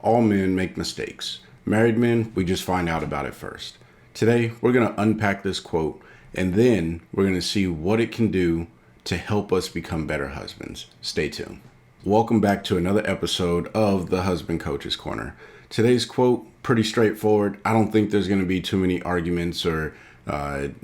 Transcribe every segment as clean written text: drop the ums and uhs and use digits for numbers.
All men make mistakes. Married men, we just find out about it first. Today, we're going to unpack this quote and then we're going to see what it can do to help us become better husbands. Stay tuned. Welcome back to another episode of the Husband Coach's Corner. Today's quote, pretty straightforward. I don't think there's going to be too many arguments or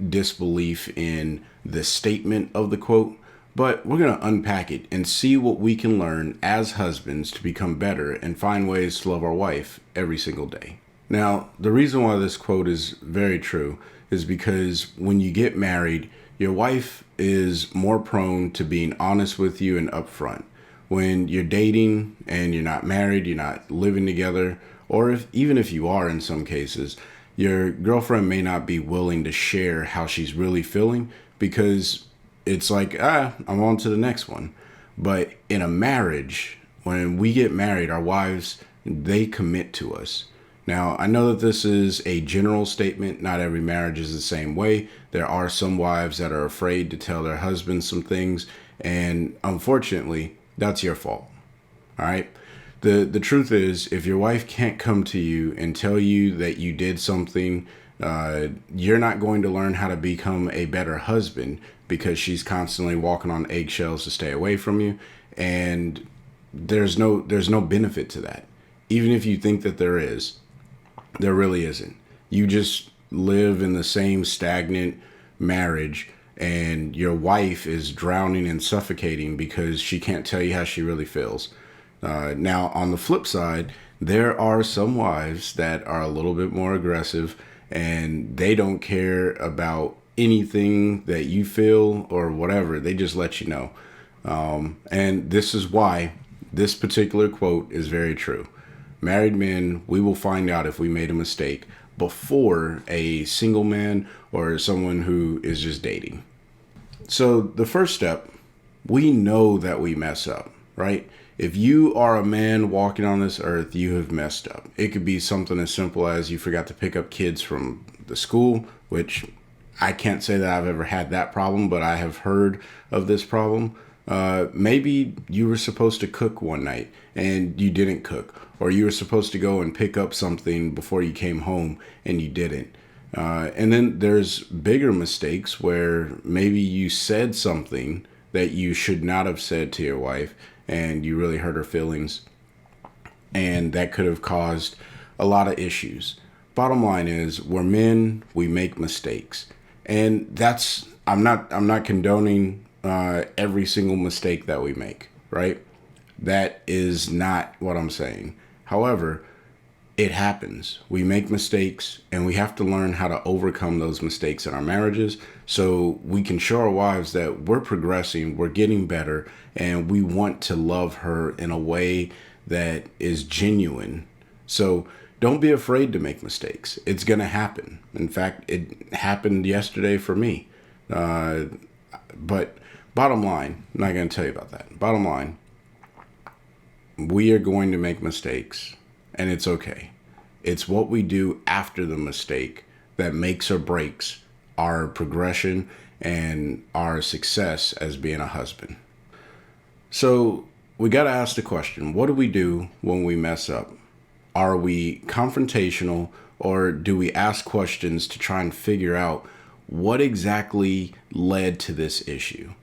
disbelief in the statement of the quote, but we're going to unpack it and see what we can learn as husbands to become better and find ways to love our wife every single day. Now, the reason why this quote is very true is because when you get married, your wife is more prone to being honest with you and upfront. When you're dating and you're not married, you're not living together, or even if you are in some cases, your girlfriend may not be willing to share how she's really feeling because it's like, I'm on to the next one. But in a marriage, when we get married, our wives, they commit to us. Now, I know that this is a general statement. Not every marriage is the same way. There are some wives that are afraid to tell their husbands some things, and unfortunately, that's your fault. All right? The truth is, if your wife can't come to you and tell you that you did something, you're not going to learn how to become a better husband because she's constantly walking on eggshells to stay away from you, and there's no benefit to that. Even if you think that there is, there really isn't. You just live in the same stagnant marriage and your wife is drowning and suffocating because she can't tell you how she really feels. Now, on the flip side, there are some wives that are a little bit more aggressive and they don't care about anything that you feel or whatever. They just let you know. And this is why this particular quote is very true. Married men, we will find out if we made a mistake before a single man or someone who is just dating. So the first step, we know that we mess up, right? If you are a man walking on this earth, you have messed up. It could be something as simple as you forgot to pick up kids from the school, which I can't say that I've ever had that problem, but I have heard of this problem. Maybe you were supposed to cook one night and you didn't cook, or you were supposed to go and pick up something before you came home and you didn't. And then there's bigger mistakes where maybe you said something that you should not have said to your wife and you really hurt her feelings, and that could have caused a lot of issues. Bottom line is, we're men, we make mistakes. And I'm not condoning every single mistake that we make, right? That is not what I'm saying. However, it happens. We make mistakes and we have to learn how to overcome those mistakes in our marriages so we can show our wives that we're progressing, we're getting better, and we want to love her in a way that is genuine. So don't be afraid to make mistakes. It's going to happen. In fact, it happened yesterday for me. But bottom line, I'm not going to tell you about that. Bottom line, we are going to make mistakes, and it's okay. It's what we do after the mistake that makes or breaks our progression and our success as being a husband. So we got to ask the question, what do we do when we mess up? Are we confrontational, or do we ask questions to try and figure out what exactly led to this issue?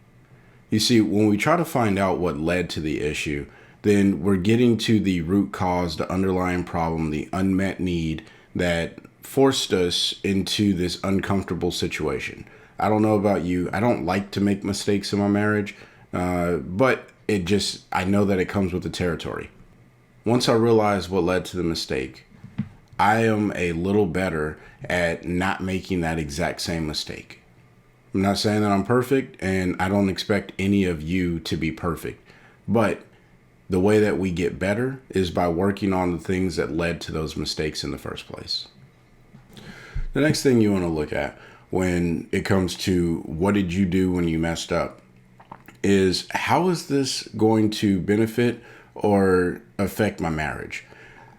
You see, when we try to find out what led to the issue, then we're getting to the root cause, the underlying problem, the unmet need that forced us into this uncomfortable situation. I don't know about you. I don't like to make mistakes in my marriage, but I know that it comes with the territory. Once I realize what led to the mistake, I am a little better at not making that exact same mistake. I'm not saying that I'm perfect, and I don't expect any of you to be perfect, but the way that we get better is by working on the things that led to those mistakes in the first place. The next thing you want to look at when it comes to what did you do when you messed up is, how is this going to benefit or affect my marriage?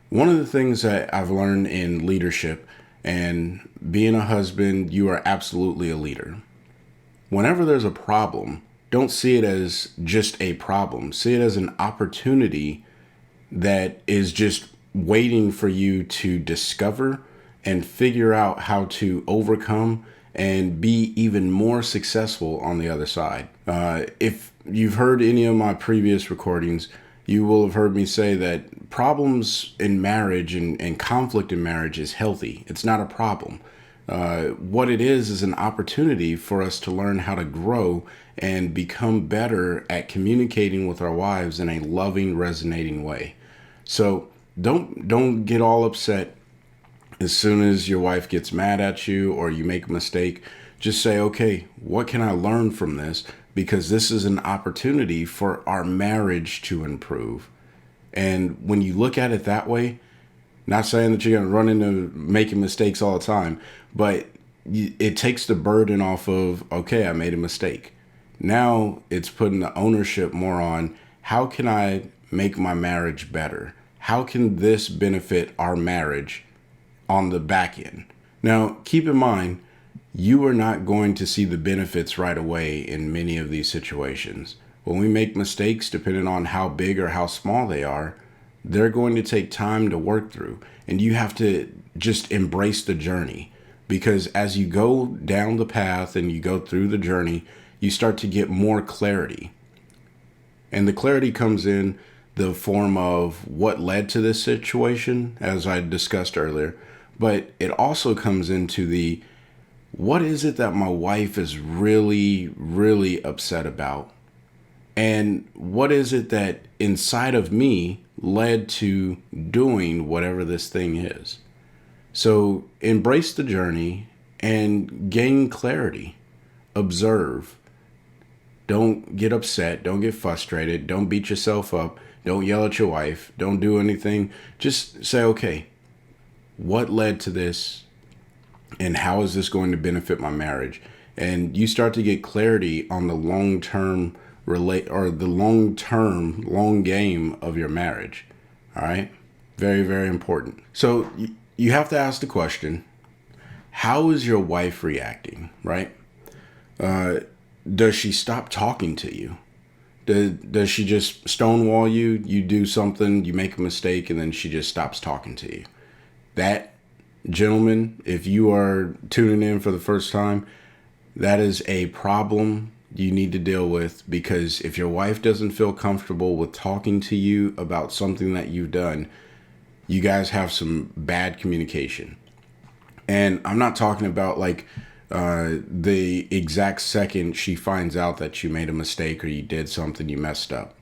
One of the things that I've learned in leadership and being a husband, you are absolutely a leader. Whenever there's a problem, don't see it as just a problem. See it as an opportunity that is just waiting for you to discover and figure out how to overcome and be even more successful on the other side. If you've heard any of my previous recordings, you will have heard me say that problems in marriage and conflict in marriage is healthy. It's not a problem. What it is an opportunity for us to learn how to grow and become better at communicating with our wives in a loving, resonating way. So don't get all upset as soon as your wife gets mad at you or you make a mistake. Just say, okay, what can I learn from this? Because this is an opportunity for our marriage to improve. And when you look at it that way, not saying that you're going to run into making mistakes all the time, but it takes the burden off of, okay, I made a mistake. Now it's putting the ownership more on, how can I make my marriage better? How can this benefit our marriage on the back end? Now, keep in mind, you are not going to see the benefits right away in many of these situations. When we make mistakes, depending on how big or how small they are, they're going to take time to work through. And you have to just embrace the journey, because as you go down the path and you go through the journey, you start to get more clarity. And the clarity comes in the form of what led to this situation, as I discussed earlier. But it also comes into the, what is it that my wife is really, really upset about? And what is it that inside of me led to doing whatever this thing is? So embrace the journey and gain clarity. Observe. Don't get upset. Don't get frustrated. Don't beat yourself up. Don't yell at your wife. Don't do anything. Just say, okay, what led to this? And how is this going to benefit my marriage? And you start to get clarity on the long-term long game of your marriage. All right. Very, very important. So you have to ask the question, how is your wife reacting? Right. Does she stop talking to you? Does she just stonewall you? You do something, you make a mistake, and then she just stops talking to you. That, gentlemen, if you are tuning in for the first time, that is a problem you need to deal with, because if your wife doesn't feel comfortable with talking to you about something that you've done, you guys have some bad communication. And I'm not talking about like the exact second she finds out that you made a mistake or you did something, you messed up.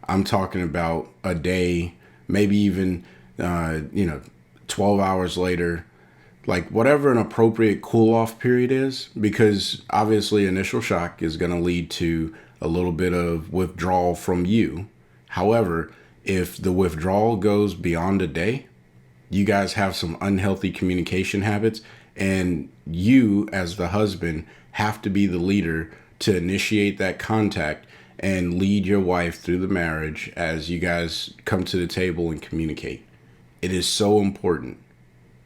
I'm talking about a day, maybe even 12 hours later, like whatever an appropriate cool off period is, because obviously initial shock is going to lead to a little bit of withdrawal from you. However, if the withdrawal goes beyond a day, you guys have some unhealthy communication habits, and you as the husband have to be the leader to initiate that contact and lead your wife through the marriage as you guys come to the table and communicate. It is so important.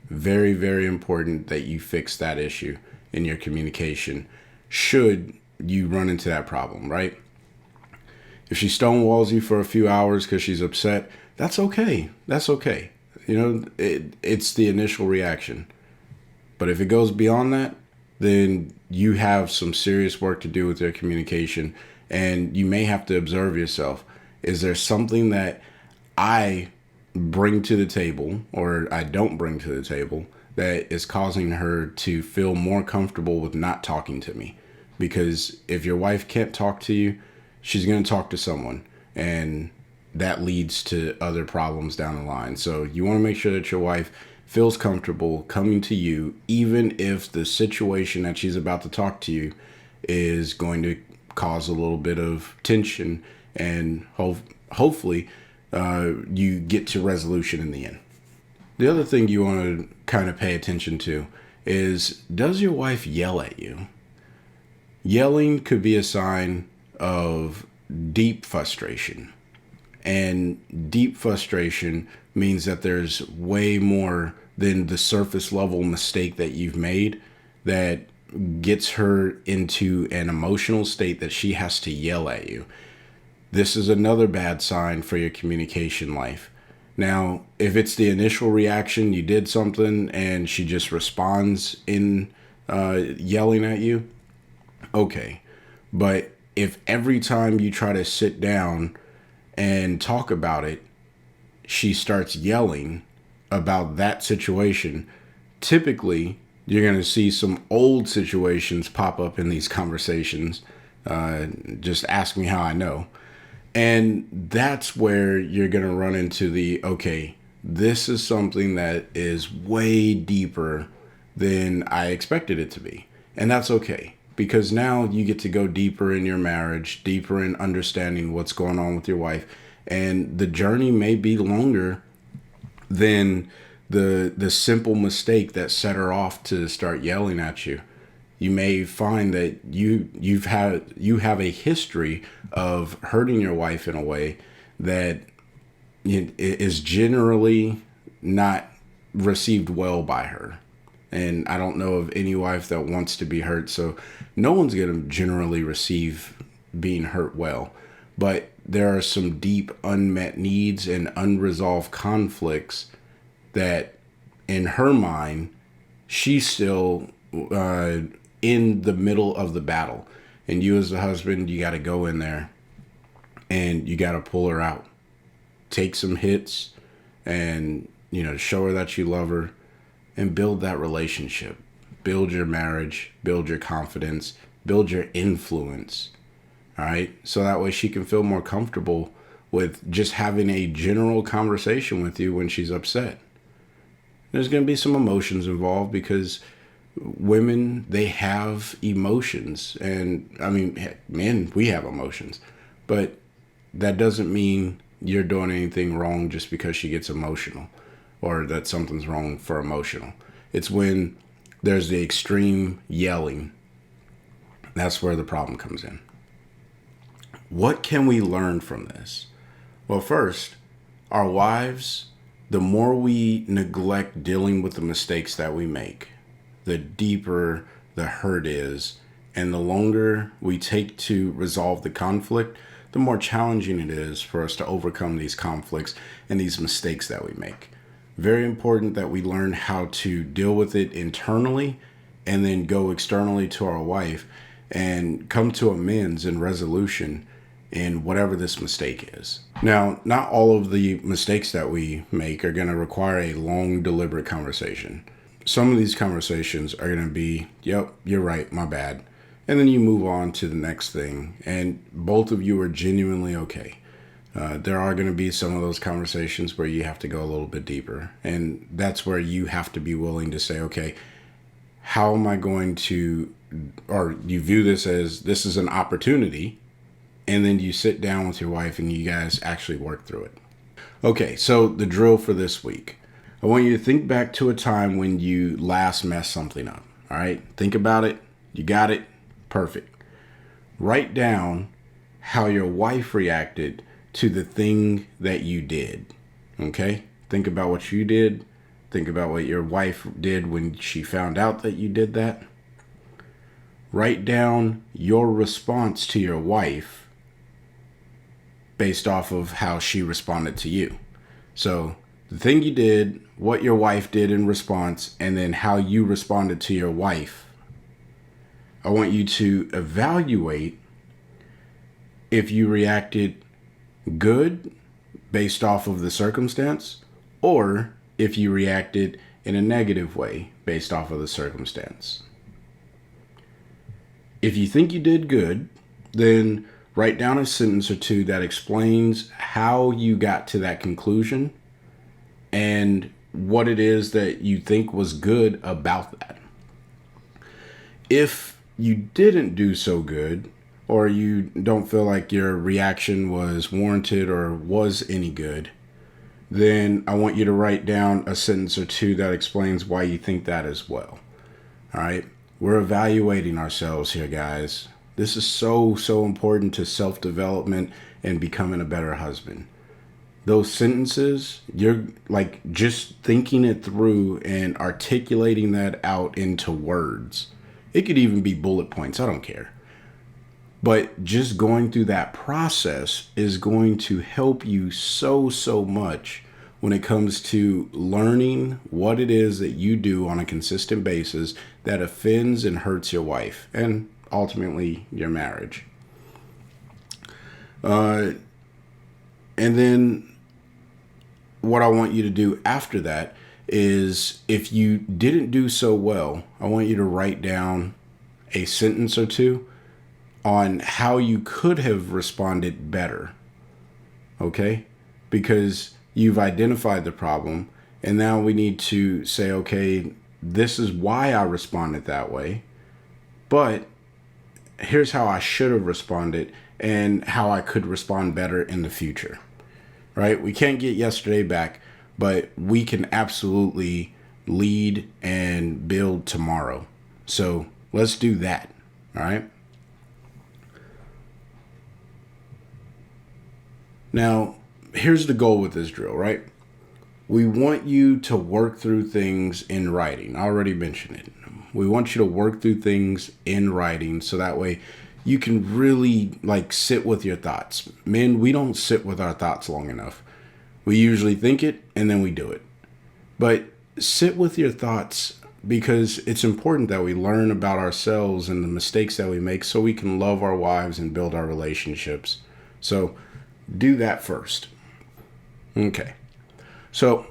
Very, very important that you fix that issue in your communication should you run into that problem, right? If she stonewalls you for a few hours because she's upset, that's okay. That's okay. It's the initial reaction. But if it goes beyond that, then you have some serious work to do with your communication, and you may have to observe yourself. Is there something that I bring to the table or I don't bring to the table that is causing her to feel more comfortable with not talking to me? Because if your wife can't talk to you, she's going to talk to someone, and that leads to other problems down the line. So you want to make sure that your wife feels comfortable coming to you, even if the situation that she's about to talk to you is going to cause a little bit of tension, and hopefully you get to resolution in the end. The other thing you want to kind of pay attention to is, does your wife yell at you? Yelling could be a sign of deep frustration. And deep frustration means that there's way more than the surface level mistake that you've made that gets her into an emotional state that she has to yell at you. This is another bad sign for your communication life. Now, if it's the initial reaction, you did something and she just responds in yelling at you, okay. But if every time you try to sit down and talk about it, she starts yelling about that situation, typically you're going to see some old situations pop up in these conversations. Just ask me how I know. And that's where you're going to run into the, okay, this is something that is way deeper than I expected it to be. And that's okay, because now you get to go deeper in your marriage, deeper in understanding what's going on with your wife. And the journey may be longer than the simple mistake that set her off to start yelling at you. You may find that you have a history of hurting your wife in a way that is generally not received well by her. And I don't know of any wife that wants to be hurt, so no one's going to generally receive being hurt well. But there are some deep unmet needs and unresolved conflicts that, in her mind, she's still in the middle of the battle. And you as the husband, you got to go in there and you got to pull her out. Take some hits and, show her that you love her and build that relationship. Build your marriage, build your confidence, build your influence. All right. So that way she can feel more comfortable with just having a general conversation with you when she's upset. There's going to be some emotions involved because women, they have emotions. And I mean, men, we have emotions. But that doesn't mean you're doing anything wrong just because she gets emotional or that something's wrong for emotional. It's when there's the extreme yelling. That's where the problem comes in. What can we learn from this? Well, first, our wives, the more we neglect dealing with the mistakes that we make, the deeper the hurt is, and the longer we take to resolve the conflict, the more challenging it is for us to overcome these conflicts and these mistakes that we make. Very important that we learn how to deal with it internally and then go externally to our wife and come to amends and resolution in whatever this mistake is. Now, not all of the mistakes that we make are going to require a long, deliberate conversation. Some of these conversations are going to be, yep, you're right, my bad. And then you move on to the next thing, and both of you are genuinely okay. There are going to be some of those conversations where you have to go a little bit deeper. And that's where you have to be willing to say, okay, how am I going to, or you view this as this is an opportunity, and then you sit down with your wife and you guys actually work through it. Okay, so the drill for this week. I want you to think back to a time when you last messed something up. All right, think about it. You got it? Perfect. Write down how your wife reacted to the thing that you did. Okay? Think about what you did. Think about what your wife did when she found out that you did that. Write down your response to your wife based off of how she responded to you. So the thing you did, what your wife did in response, and then how you responded to your wife. I want you to evaluate if you reacted good based off of the circumstance, or if you reacted in a negative way based off of the circumstance. If you think you did good, then write down a sentence or two that explains how you got to that conclusion and what it is that you think was good about that. If you didn't do so good, or you don't feel like your reaction was warranted or was any good, then I want you to write down a sentence or two that explains why you think that as well. All right? We're evaluating ourselves here, guys. This is so important to self-development and becoming a better husband. Those sentences, you're like just thinking it through and articulating that out into words. It could even be bullet points. I don't care. But just going through that process is going to help you so much when it comes to learning what it is that you do on a consistent basis that offends and hurts your wife and ultimately your marriage. And then what I want you to do after that is, if you didn't do so well, I want you to write down a sentence or two on how you could have responded better. Okay? Because you've identified the problem, and now we need to say, okay, this is why I responded that way, but here's how I should have responded and how I could respond better in the future. Right? We can't get yesterday back, but we can absolutely lead and build tomorrow. So let's do that. All right? Now, here's the goal with this drill, right? We want you to work through things in writing. I already mentioned it. We want you to work through things in writing so that way you can really sit with your thoughts. Men, we don't sit with our thoughts long enough. We usually think it and then we do it. But sit with your thoughts, because it's important that we learn about ourselves and the mistakes that we make so we can love our wives and build our relationships. So do that first. Okay. So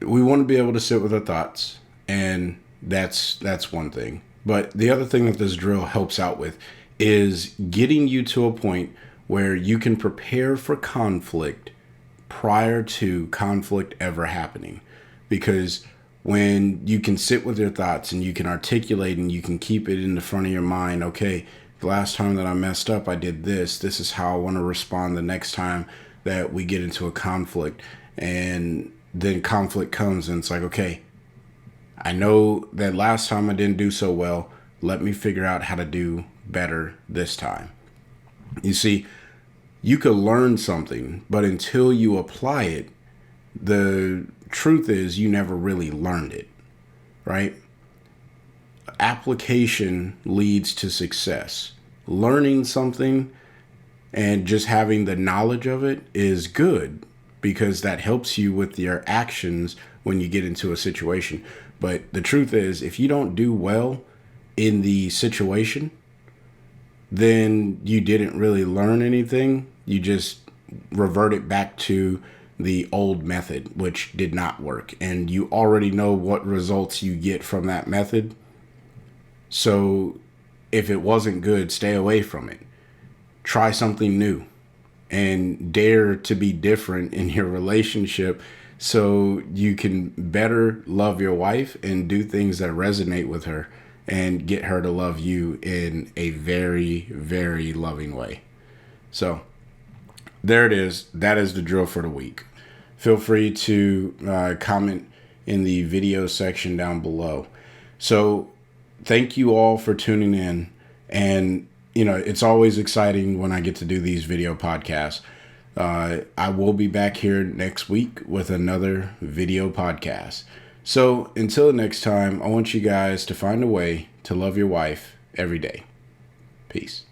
we want to be able to sit with our thoughts, and that's one thing. But the other thing that this drill helps out with is getting you to a point where you can prepare for conflict prior to conflict ever happening. Because when you can sit with your thoughts and you can articulate and you can keep it in the front of your mind, okay, the last time that I messed up, I did this. This is how I want to respond the next time that we get into a conflict. And then conflict comes and it's like, okay, I know that last time I didn't do so well. Let me figure out how to do better this time. You see, you could learn something, but until you apply it, the truth is you never really learned it, right? Application leads to success. Learning something and just having the knowledge of it is good, because that helps you with your actions when you get into a situation. But the truth is, if you don't do well in the situation, then you didn't really learn anything. You just reverted back to the old method, which did not work. And you already know what results you get from that method. So if it wasn't good, stay away from it. Try something new and dare to be different in your relationship so you can better love your wife and do things that resonate with her and get her to love you in a very, very loving way. So there it is. That is the drill for the week. Feel free to comment in the video section down below. So thank you all for tuning in. And it's always exciting when I get to do these video podcasts. I will be back here next week with another video podcast. So until next time, I want you guys to find a way to love your wife every day. Peace.